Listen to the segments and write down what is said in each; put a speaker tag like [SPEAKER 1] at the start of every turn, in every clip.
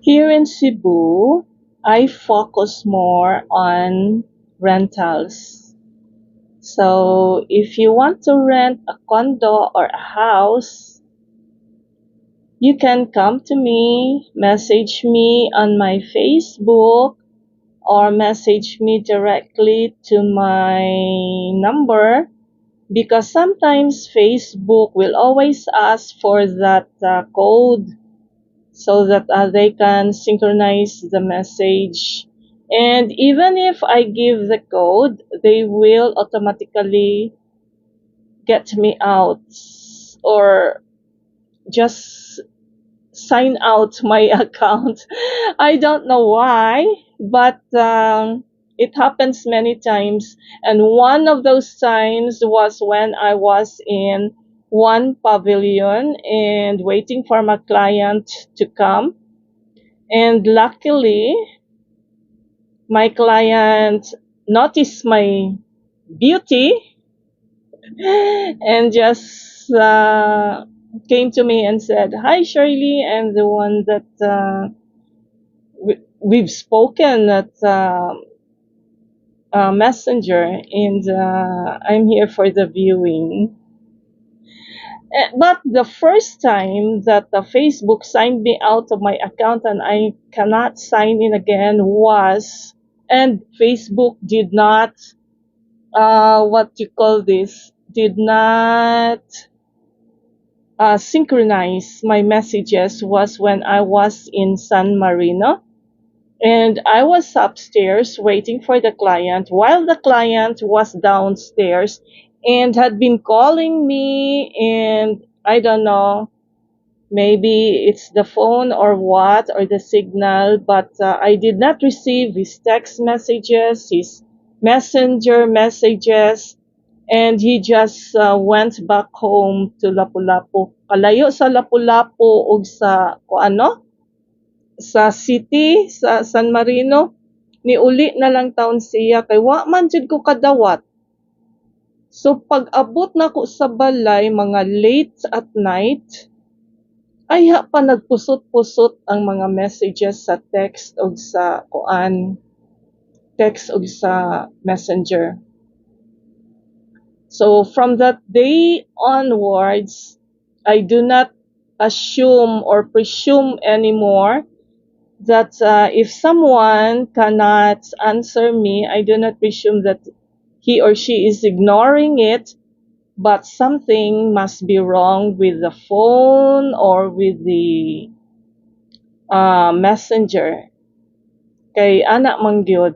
[SPEAKER 1] Here in Cebu, I focus more on rentals. So if you want to rent a condo or a house, you can come to me, message me on my Facebook, or message me directly to my number, because sometimes Facebook will always ask for that code so that they can synchronize the message. And even if I give the code, they will automatically get me out or just sign out my account. I don't know why, but it happens many times. And one of those times was when I was in one pavilion and waiting for my client to come. And luckily, my client noticed my beauty and just came to me and said, "Hi, Shirley, I'm the one that we've spoken at Messenger, and I'm here for the viewing." But the first time that the Facebook signed me out of my account and I cannot sign in again was, and Facebook did not, what you call this, did not synchronize my messages, was when I was in San Marino. And I was upstairs waiting for the client while the client was downstairs and had been calling me. And I don't know, maybe it's the phone or what, or the signal, but I did not receive his text messages, his messenger messages, and he just went back home to Lapu-Lapu. Kalayo sa Lapu-Lapu ug sa sa city, sa San Marino, niuli na lang taon siya kay wa man jud ko kadawat. So pag-abot na ko sa balay mga late at night, ay pa nagpusot-pusot ang mga messages sa text o sa text o sa messenger. So from that day onwards, I do not assume or presume anymore that if someone cannot answer me, I do not presume that he or she is ignoring it, but something must be wrong with the phone or with the messenger. Kay anak man gyud.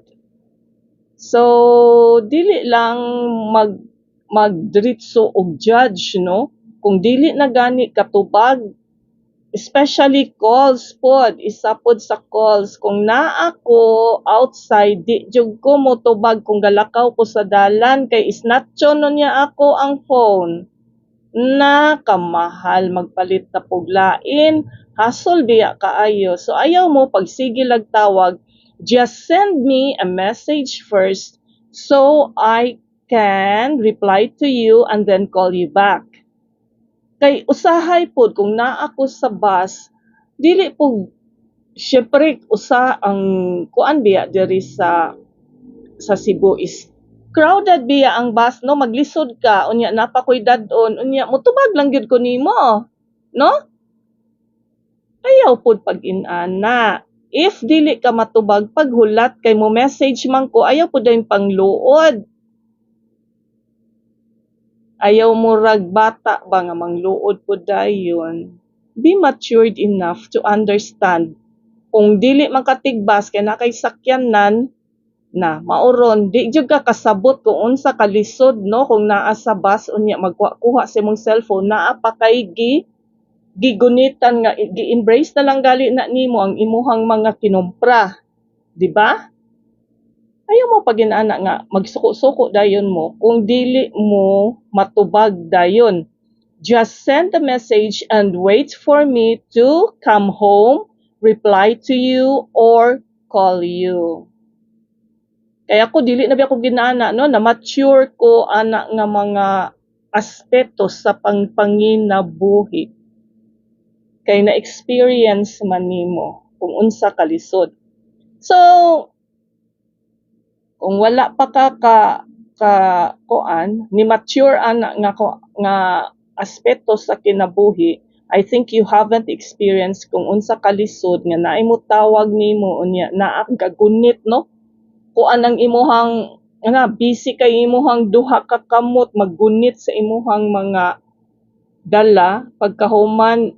[SPEAKER 1] So dili lang magdiretso og judge, no? Kung dili na gani katubag, especially calls pod, isa pod sa calls. Kung naa ko outside, di jud ko motubag kung galakaw ko sa dalan kay isnatchon no niya ako ang phone. Na kamahal magpalit ta pog lain, hassle biya kaayo. So ayaw mo pag sige lag tawag, just send me a message first so I can reply to you and then call you back. Kay usahay pod kung naa ako sa bus, dili po syempre usa ang kuan biya diri sa Cebu is crowded biya ang bus, no? Maglisod ka unya napakoy dadon unya motubag lang gyud ko nimo, no? Ayaw pod pag-inana. If dili ka matubag paghulat kay mo message man ko, ayaw pod dayon pangluod. Ayaw mo rag bata ba nga mangluod po dayon. Be matured enough to understand. Kung dili makatigbas kay na kay sakyanan na mauron, di jud ka kasabot kung unsa ka lisod, no? Kung naa sa bus unya magkuha sa imong cellphone, naa pa kay gigunitan nga gi-embrace na lang gali na nimo ang imuhang mga kinumpra, di ba? Ayaw mo pag inana nga magsuko-suko dayon mo kung dili mo matubag dayon. Just send a message and wait for me to come home, reply to you, or call you. Kaya ako dili na biya ko ginana, no? Na mature ko ana nga mga aspeto sa pangpanginabuhi. Kay na experience man nimo. kung unsa ka lisod. So kung wala pa ka kuan ni mature ana nga aspeto sa kinabuhi, I think you haven't experienced kung unsa ka lisod nga naay mo tawag nimo unya naa ka gunit no, kuan ang imuhang nga busy kay imuhang duha ka kamot maggunit sa imuhang mga dala pagkahuman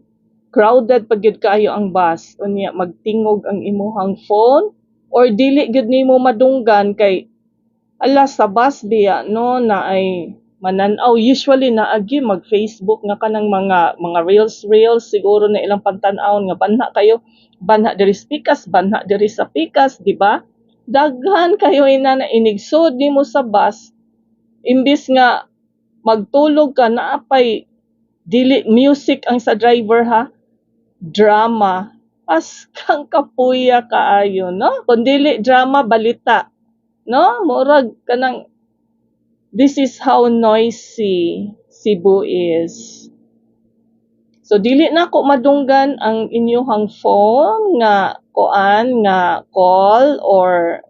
[SPEAKER 1] crowded pag gyud kaayo ang bus unya magtingog ang imuhang phone or dili gyud nimo madunggan kay ala sa bus biya no na ay manan-aw usually naagi mag Facebook nga kanang mga reels siguro na ilang pantan-awon nga banha kayo banha diri sa pikas banha diri sa pikas di ba daghan kayo ina na inigsod nimo sa bus imbis nga magtulog ka naapay dili music ang sa driver ha drama as kang kapuya kaayo no kun dili drama balita no murag kanang this is how noisy Cebu is. So dili na ko madunggan ang inyong phone nga kuan nga call or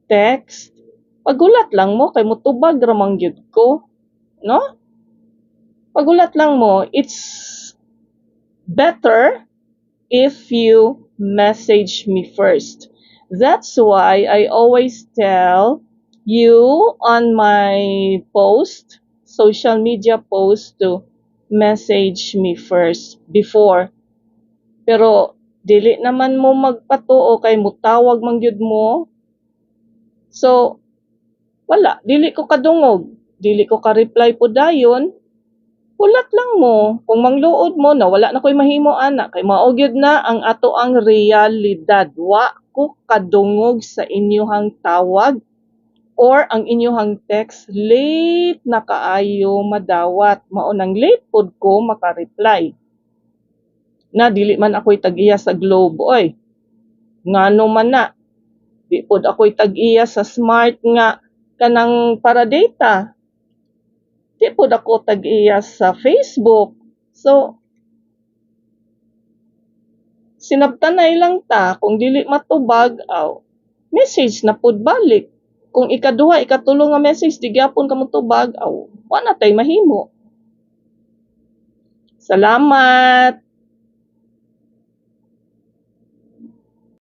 [SPEAKER 1] text. Pagulat lang mo kay mutubag ra man gyud ko, no? Pagulat lang mo, it's better if you message me first. That's why I always tell you on my post, social media post to message me first before. Pero dili naman mo magpatuo kay mutawag man gyud mo. So wala, dili ko kadungog, dili ko ka-reply po dayon. Ulat lang mo, kung mangluod mo na wala na ko'y mahimo ana kay mao gyud na ang ato ang realidad. Wa ko kadungog sa inyong tawag or ang inyong text late na kaayo madawat. Mao nang late pod ko maka-reply. Na dili man ako'y tag-iya sa Globe oy. Ngano man na. Di pod ako'y tag-iya sa Smart nga kanang para data. Di po ako tag-iya sa Facebook. So, sinabtanay lang ta, kung dili matubag, message na pod balik. Kung ikaduha, ikatulo nga message, di gyapon ka motubag, wala tay mahimo. Salamat!